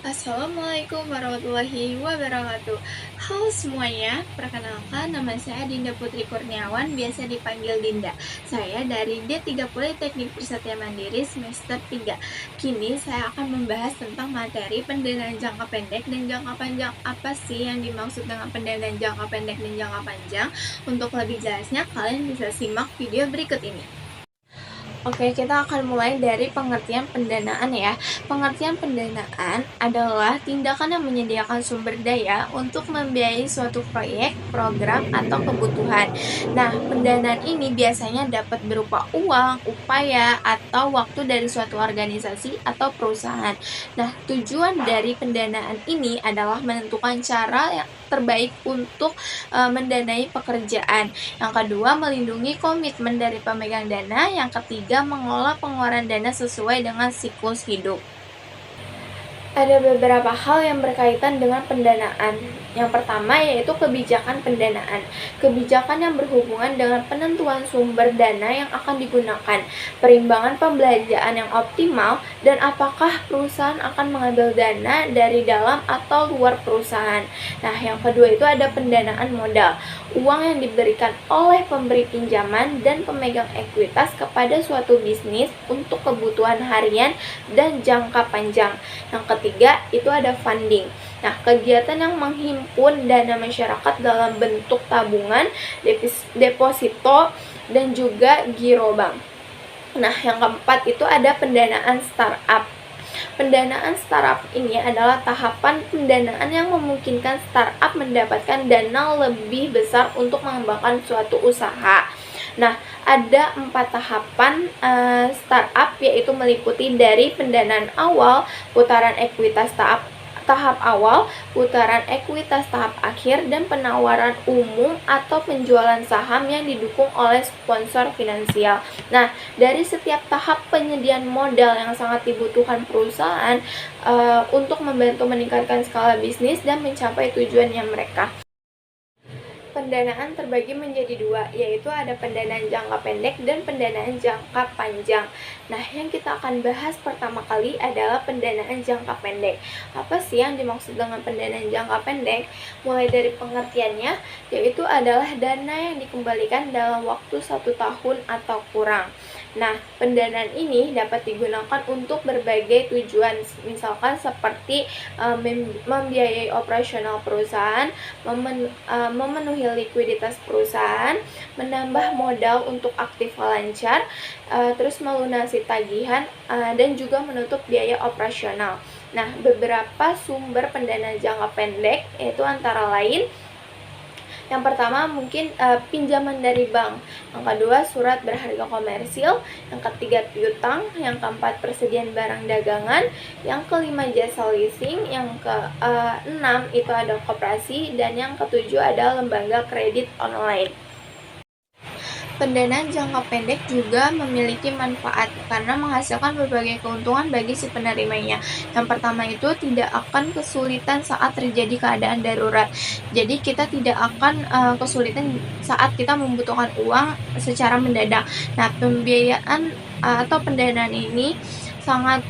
Assalamualaikum warahmatullahi wabarakatuh. Halo semuanya, perkenalkan nama saya Dinda Putri Kurniawan, biasa dipanggil Dinda. Saya dari D3 Politeknik Persatya Mandiri semester 3. Kini saya akan membahas tentang materi pendanaan jangka pendek dan jangka panjang. Apa sih yang dimaksud dengan pendanaan jangka pendek dan jangka panjang? Untuk lebih jelasnya, kalian bisa simak video berikut ini. Oke, kita akan mulai dari pengertian pendanaan ya. Pengertian pendanaan adalah tindakan yang menyediakan sumber daya untuk membiayai suatu proyek, program, atau kebutuhan. Nah, pendanaan ini biasanya dapat berupa uang, upaya, atau waktu dari suatu organisasi atau perusahaan. Nah, tujuan dari pendanaan ini adalah menentukan cara yang terbaik untuk mendanai pekerjaan. Yang kedua, melindungi komitmen dari pemegang dana. Yang ketiga, mengelola pengeluaran dana sesuai dengan siklus hidup. Ada beberapa hal yang berkaitan dengan pendanaan. Yang pertama yaitu kebijakan pendanaan. Kebijakan yang berhubungan dengan penentuan sumber dana yang akan digunakan, perimbangan pembelanjaan yang optimal, dan apakah perusahaan akan mengambil dana dari dalam atau luar perusahaan. Nah, yang kedua itu ada pendanaan modal. Uang yang diberikan oleh pemberi pinjaman dan pemegang ekuitas kepada suatu bisnis untuk kebutuhan harian dan jangka panjang. Yang ketiga itu ada funding. Nah, kegiatan yang menghimpun dana masyarakat dalam bentuk tabungan, deposito, dan juga giro bank. Nah, yang keempat itu ada pendanaan startup. Pendanaan startup ini adalah tahapan pendanaan yang memungkinkan startup mendapatkan dana lebih besar untuk mengembangkan suatu usaha. Nah, ada 4 tahapan startup, yaitu meliputi dari pendanaan awal, putaran ekuitas tahap awal, putaran ekuitas tahap akhir, dan penawaran umum atau penjualan saham yang didukung oleh sponsor finansial. Nah, dari setiap tahap penyediaan modal yang sangat dibutuhkan perusahaan untuk membantu meningkatkan skala bisnis dan mencapai tujuannya mereka. Pendanaan terbagi menjadi dua, yaitu ada pendanaan jangka pendek dan pendanaan jangka panjang. Nah, yang kita akan bahas pertama kali adalah pendanaan jangka pendek. Apa sih yang dimaksud dengan pendanaan jangka pendek? Mulai dari pengertiannya, yaitu adalah dana yang dikembalikan dalam waktu 1 tahun atau kurang. Nah, pendanaan ini dapat digunakan untuk berbagai tujuan, misalkan seperti membiayai operasional perusahaan, memenuhi likuiditas perusahaan, menambah modal untuk aktiva lancar, terus melunasi tagihan, dan juga menutup biaya operasional. Nah, beberapa sumber pendanaan jangka pendek yaitu antara lain, yang pertama mungkin pinjaman dari bank, yang kedua surat berharga komersil, yang ketiga piutang, yang keempat persediaan barang dagangan, yang kelima jasa leasing, yang keenam itu ada koperasi, dan yang ketujuh ada lembaga kredit online. Pendanaan jangka pendek juga memiliki manfaat karena menghasilkan berbagai keuntungan bagi si penerimanya. Yang pertama itu tidak akan kesulitan saat terjadi keadaan darurat. Jadi kita tidak akan kesulitan saat kita membutuhkan uang secara mendadak. Nah, pembiayaan atau pendanaan ini sangat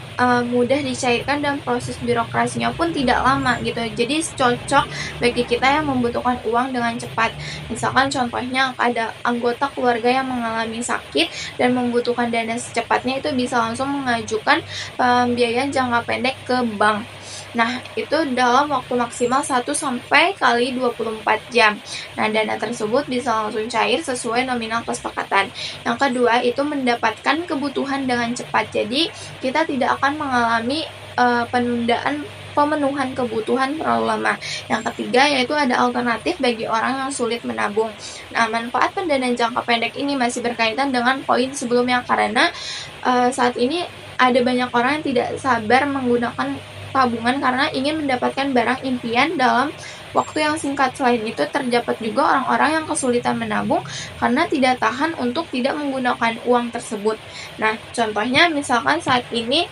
mudah dicairkan dan proses birokrasinya pun tidak lama gitu. Jadi cocok bagi kita yang membutuhkan uang dengan cepat. Misalkan contohnya ada anggota keluarga yang mengalami sakit dan membutuhkan dana secepatnya, itu bisa langsung mengajukan pembiayaan jangka pendek ke bank. Nah, itu dalam waktu maksimal 1 sampai kali 24 jam. Nah, dana tersebut bisa langsung cair sesuai nominal kesepakatan. Yang kedua, itu mendapatkan kebutuhan dengan cepat. Jadi, kita tidak akan mengalami pemenuhan kebutuhan terlalu lama. Yang ketiga yaitu ada alternatif bagi orang yang sulit menabung. Nah, manfaat pendanaan jangka pendek ini masih berkaitan dengan poin sebelumnya karena saat ini ada banyak orang yang tidak sabar menggunakan tabungan karena ingin mendapatkan barang impian dalam waktu yang singkat. Selain itu, terdapat juga orang-orang yang kesulitan menabung karena tidak tahan untuk tidak menggunakan uang tersebut. Nah, contohnya misalkan saat ini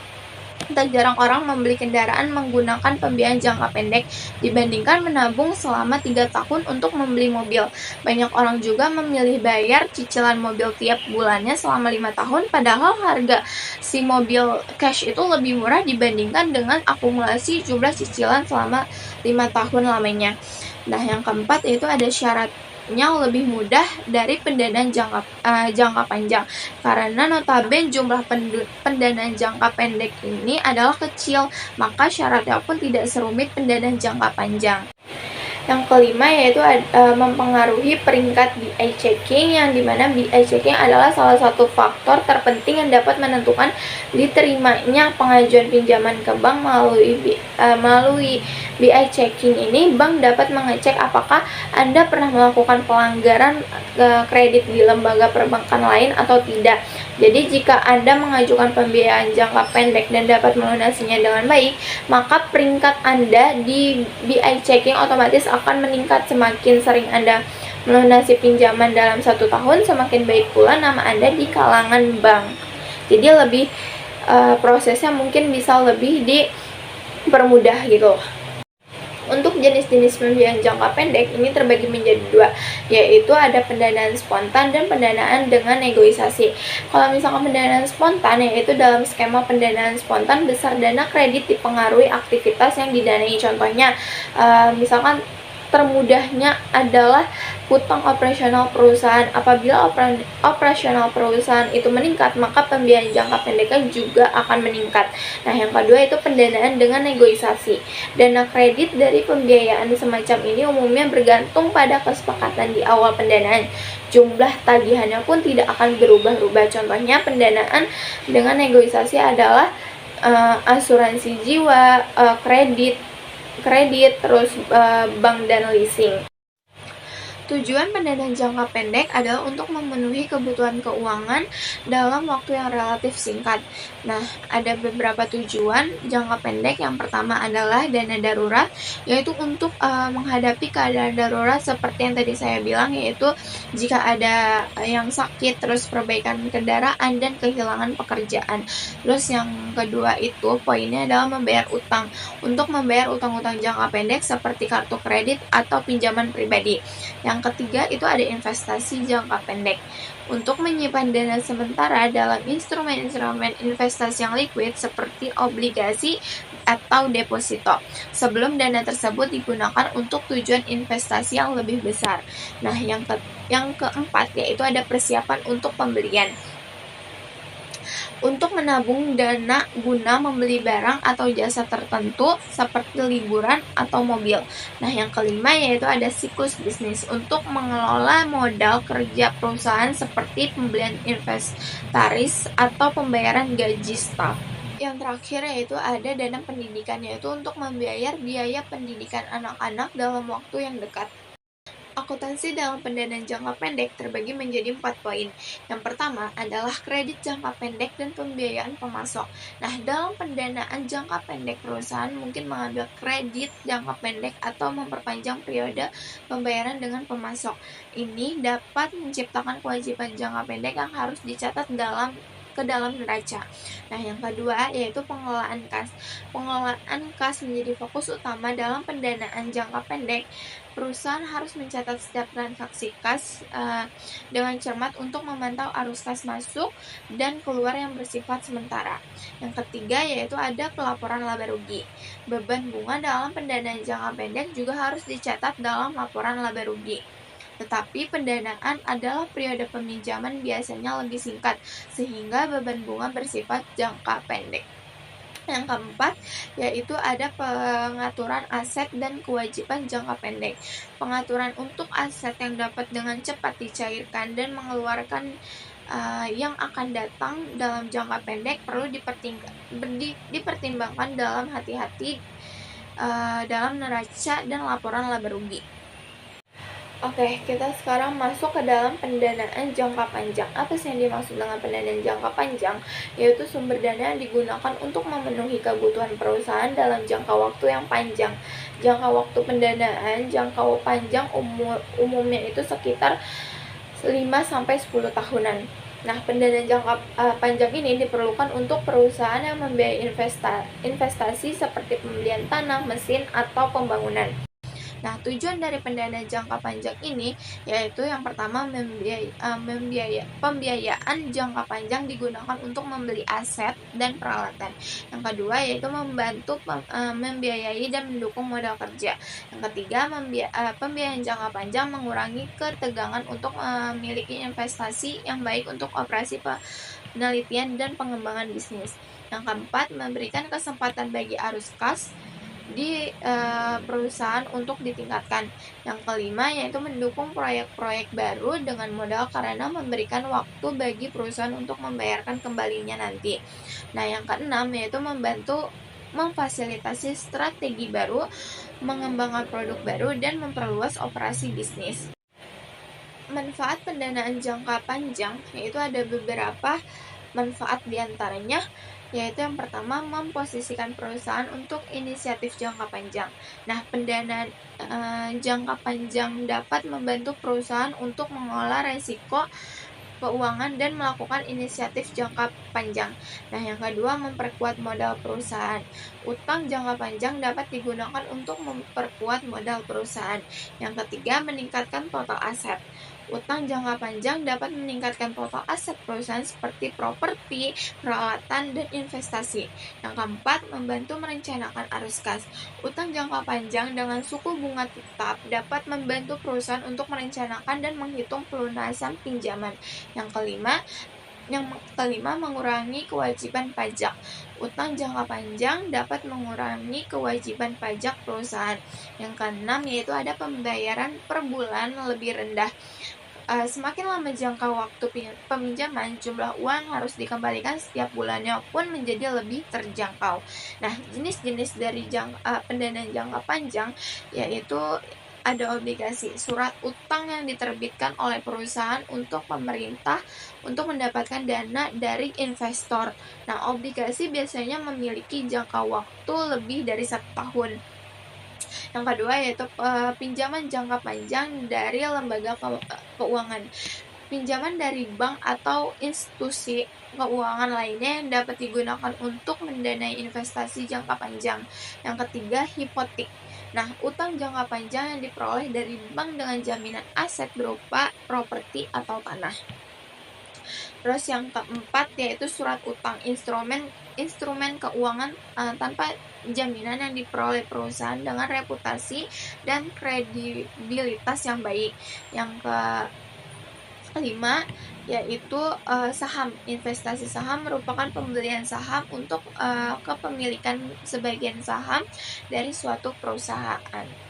Tak jarang orang membeli kendaraan menggunakan pembiayaan jangka pendek dibandingkan menabung selama 3 tahun untuk membeli mobil. Banyak orang juga memilih bayar cicilan mobil tiap bulannya selama 5 tahun, padahal harga si mobil cash itu lebih murah dibandingkan dengan akumulasi jumlah cicilan selama 5 tahun lamanya. Nah, yang keempat yaitu ada syaratnya lebih mudah dari pendanaan jangka panjang, karena notabene jumlah pendanaan jangka pendek ini adalah kecil, maka syaratnya pun tidak serumit pendanaan jangka panjang. Yang kelima yaitu mempengaruhi peringkat BI checking, yang dimana BI checking adalah salah satu faktor terpenting yang dapat menentukan diterimanya pengajuan pinjaman ke bank. Melalui BI checking ini, bank dapat mengecek apakah Anda pernah melakukan pelanggaran kredit di lembaga perbankan lain atau tidak. Jadi jika Anda mengajukan pembiayaan jangka pendek dan dapat melunasinya dengan baik, maka peringkat Anda di BI checking otomatis akan meningkat. Semakin sering Anda melunasi pinjaman dalam 1 tahun, semakin baik pula nama Anda di kalangan bank. Jadi lebih prosesnya mungkin bisa lebih dipermudah gitu. Untuk jenis-jenis pembiayaan jangka pendek ini terbagi menjadi 2, yaitu ada pendanaan spontan dan pendanaan dengan negosiasi. Kalau misalkan pendanaan spontan, yaitu dalam skema pendanaan spontan besar dana kredit dipengaruhi aktivitas yang didanai. Contohnya, misalkan termudahnya adalah hutang operasional perusahaan. Apabila operasional perusahaan itu meningkat, maka pembiayaan jangka pendeknya juga akan meningkat. Nah, yang kedua itu pendanaan dengan negosiasi. Dana kredit dari pembiayaan semacam ini umumnya bergantung pada kesepakatan di awal pendanaan. Jumlah tagihannya pun tidak akan berubah-ubah. Contohnya pendanaan dengan negosiasi adalah asuransi jiwa, kredit, terus bank dan leasing. Tujuan pendanaan jangka pendek adalah untuk memenuhi kebutuhan keuangan dalam waktu yang relatif singkat. Nah, ada beberapa tujuan jangka pendek. Yang pertama adalah dana darurat, yaitu untuk menghadapi keadaan darurat seperti yang tadi saya bilang, yaitu jika ada yang sakit, terus perbaikan kendaraan, dan kehilangan pekerjaan. Terus yang kedua itu poinnya adalah membayar utang, untuk membayar utang-utang jangka pendek seperti kartu kredit atau pinjaman pribadi. Yang ketiga itu ada investasi jangka pendek, untuk menyimpan dana sementara dalam instrumen-instrumen investasi yang liquid seperti obligasi atau deposito, sebelum dana tersebut digunakan untuk tujuan investasi yang lebih besar. Nah, yang keempat yaitu ada persiapan untuk pembelian, untuk menabung dana guna membeli barang atau jasa tertentu seperti liburan atau mobil. Nah, yang kelima yaitu ada siklus bisnis, untuk mengelola modal kerja perusahaan seperti pembelian inventaris atau pembayaran gaji staf. Yang terakhir yaitu ada dana pendidikan, yaitu untuk membayar biaya pendidikan anak-anak dalam waktu yang dekat. Akuntansi dalam pendanaan jangka pendek terbagi menjadi 4 poin. Yang pertama adalah kredit jangka pendek dan pembiayaan pemasok. Nah, dalam pendanaan jangka pendek, perusahaan mungkin mengambil kredit jangka pendek atau memperpanjang periode pembayaran dengan pemasok. Ini dapat menciptakan kewajiban jangka pendek yang harus dicatat ke dalam neraca. Nah, yang kedua yaitu pengelolaan kas. Pengelolaan kas menjadi fokus utama dalam pendanaan jangka pendek. Perusahaan harus mencatat setiap transaksi kas dengan cermat untuk memantau arus kas masuk dan keluar yang bersifat sementara. Yang ketiga yaitu ada pelaporan laba rugi. Beban bunga dalam pendanaan jangka pendek juga harus dicatat dalam laporan laba rugi. Tetapi pendanaan adalah periode peminjaman biasanya lebih singkat, sehingga beban bunga bersifat jangka pendek. Yang keempat yaitu ada pengaturan aset dan kewajiban jangka pendek. Pengaturan untuk aset yang dapat dengan cepat dicairkan dan mengeluarkan yang akan datang dalam jangka pendek perlu dipertimbangkan dalam hati-hati dalam neraca dan laporan laba rugi. Oke, kita sekarang masuk ke dalam pendanaan jangka panjang. Apa sih yang dimaksud dengan pendanaan jangka panjang? Yaitu sumber dana yang digunakan untuk memenuhi kebutuhan perusahaan dalam jangka waktu yang panjang. Jangka waktu pendanaan jangka panjang umumnya itu sekitar 5-10 tahunan. Nah, pendanaan jangka panjang ini diperlukan untuk perusahaan yang membiayai investasi seperti pembelian tanah, mesin, atau pembangunan. Nah, tujuan dari pendanaan jangka panjang ini yaitu yang pertama pembiayaan jangka panjang digunakan untuk membeli aset dan peralatan. Yang kedua yaitu membantu membiayai dan mendukung modal kerja. Yang ketiga, pembiayaan jangka panjang mengurangi ketegangan untuk memiliki investasi yang baik untuk operasi penelitian dan pengembangan bisnis. Yang keempat, memberikan kesempatan bagi arus kas di perusahaan untuk ditingkatkan. Yang kelima yaitu mendukung proyek-proyek baru dengan modal karena memberikan waktu bagi perusahaan untuk membayarkan kembalinya nanti. Nah, yang keenam yaitu membantu memfasilitasi strategi baru, mengembangkan produk baru, dan memperluas operasi bisnis. Manfaat pendanaan jangka panjang yaitu ada beberapa manfaat diantaranya, yaitu yang pertama memposisikan perusahaan untuk inisiatif jangka panjang. Nah, pendanaan jangka panjang dapat membantu perusahaan untuk mengelola resiko keuangan dan melakukan inisiatif jangka panjang. Nah, yang kedua memperkuat modal perusahaan. Utang jangka panjang dapat digunakan untuk memperkuat modal perusahaan. Yang ketiga meningkatkan total aset. Utang jangka panjang dapat meningkatkan total aset perusahaan seperti properti, peralatan, dan investasi. Yang keempat, membantu merencanakan arus kas. Utang jangka panjang dengan suku bunga tetap dapat membantu perusahaan untuk merencanakan dan menghitung pelunasan pinjaman. Yang kelima, mengurangi kewajiban pajak. Utang jangka panjang dapat mengurangi kewajiban pajak perusahaan. Yang keenam, yaitu ada pembayaran per bulan lebih rendah. Semakin lama jangka waktu peminjaman, jumlah uang harus dikembalikan setiap bulannya pun menjadi lebih terjangkau. Nah, jenis-jenis dari pendanaan jangka panjang yaitu ada obligasi, surat utang yang diterbitkan oleh perusahaan untuk pemerintah untuk mendapatkan dana dari investor. Nah, obligasi biasanya memiliki jangka waktu lebih dari 1 tahun. Yang kedua yaitu pinjaman jangka panjang dari lembaga keuangan. Pinjaman dari bank atau institusi keuangan lainnya yang dapat digunakan untuk mendanai investasi jangka panjang. Yang ketiga, hipotek. Nah, utang jangka panjang yang diperoleh dari bank dengan jaminan aset berupa properti atau tanah. Terus yang keempat yaitu surat utang, instrumen keuangan tanpa jaminan yang diperoleh perusahaan dengan reputasi dan kredibilitas yang baik. Yang kelima yaitu saham. Investasi saham merupakan pembelian saham untuk kepemilikan sebagian saham dari suatu perusahaan.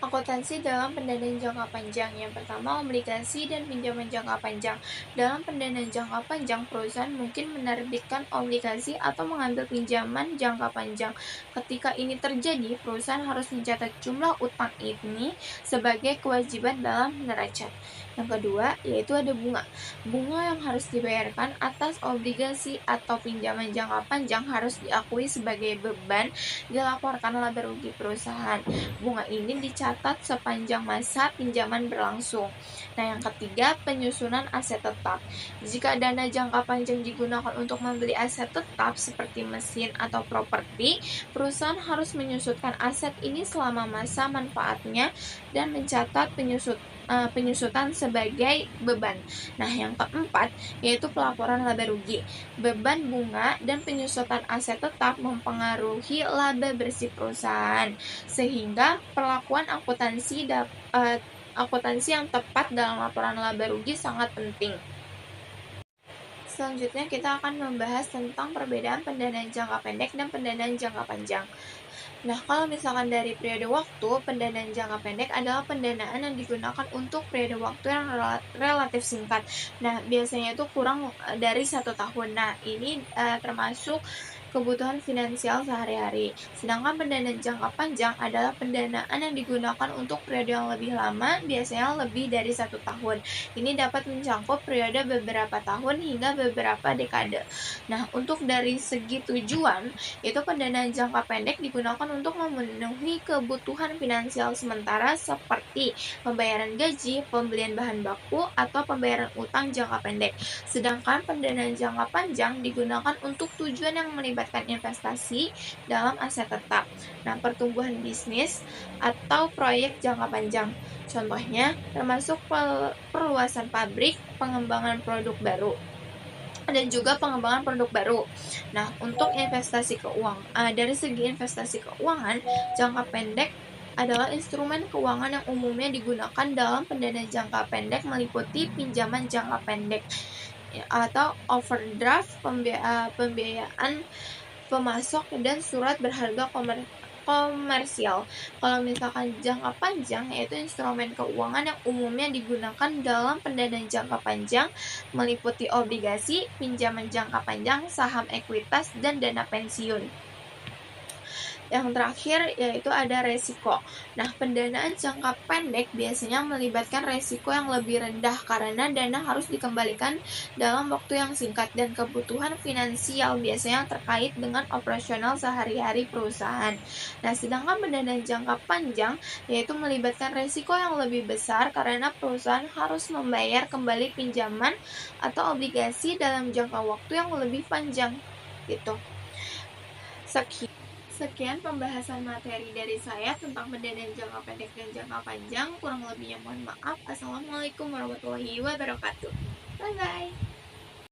Akuntansi dalam pendanaan jangka panjang. Yang pertama, obligasi dan pinjaman jangka panjang. Dalam pendanaan jangka panjang, perusahaan mungkin menerbitkan obligasi atau mengambil pinjaman jangka panjang. Ketika ini terjadi, perusahaan harus mencatat jumlah utang ini sebagai kewajiban dalam neraca. Yang kedua, yaitu ada bunga. Bunga yang harus dibayarkan atas obligasi atau pinjaman jangka panjang harus diakui sebagai beban dilaporkan laba rugi perusahaan. Bunga ini dicatat sepanjang masa pinjaman berlangsung. Nah, yang ketiga, penyusunan aset tetap. Jika dana jangka panjang digunakan untuk membeli aset tetap seperti mesin atau properti, perusahaan harus menyusutkan aset ini selama masa manfaatnya dan mencatat penyusutan sebagai beban. Nah, yang keempat yaitu pelaporan laba rugi. Beban bunga dan penyusutan aset tetap mempengaruhi laba bersih perusahaan, sehingga perlakuan akuntansi yang tepat dalam laporan laba rugi sangat penting. Selanjutnya kita akan membahas tentang perbedaan pendanaan jangka pendek dan pendanaan jangka panjang. Nah, kalau misalkan dari periode waktu, pendanaan jangka pendek adalah pendanaan yang digunakan untuk periode waktu yang relatif singkat. Nah, biasanya itu kurang dari 1 tahun. Nah, ini termasuk kebutuhan finansial sehari-hari. Sedangkan pendanaan jangka panjang adalah pendanaan yang digunakan untuk periode yang lebih lama, biasanya lebih dari 1 tahun. Ini dapat mencakup periode beberapa tahun hingga beberapa dekade. Nah, untuk dari segi tujuan, itu pendanaan jangka pendek digunakan untuk memenuhi kebutuhan finansial sementara seperti pembayaran gaji, pembelian bahan baku, atau pembayaran utang jangka pendek. Sedangkan pendanaan jangka panjang digunakan untuk tujuan yang melibatkan investasi dalam aset tetap. Nah, pertumbuhan bisnis atau proyek jangka panjang. Contohnya termasuk perluasan pabrik, pengembangan produk baru, dan juga pengembangan produk baru. Nah, untuk investasi keuangan, dari segi investasi keuangan, jangka pendek adalah instrumen keuangan yang umumnya digunakan dalam pendanaan jangka pendek meliputi pinjaman jangka pendek atau overdraft, pembiayaan pemasok, dan surat berharga komersial. Kalau misalkan jangka panjang, yaitu instrumen keuangan yang umumnya digunakan dalam pendanaan jangka panjang meliputi obligasi, pinjaman jangka panjang, saham ekuitas, dan dana pensiun. Yang terakhir yaitu ada resiko. Nah, pendanaan jangka pendek biasanya melibatkan resiko yang lebih rendah karena dana harus dikembalikan dalam waktu yang singkat dan kebutuhan finansial biasanya terkait dengan operasional sehari-hari perusahaan. Nah, sedangkan pendanaan jangka panjang yaitu melibatkan resiko yang lebih besar karena perusahaan harus membayar kembali pinjaman atau obligasi dalam jangka waktu yang lebih panjang gitu. Sekian pembahasan materi dari saya tentang pendanaan jangka pendek dan jangka panjang. Kurang lebihnya mohon maaf. Assalamualaikum warahmatullahi wabarakatuh. Bye-bye.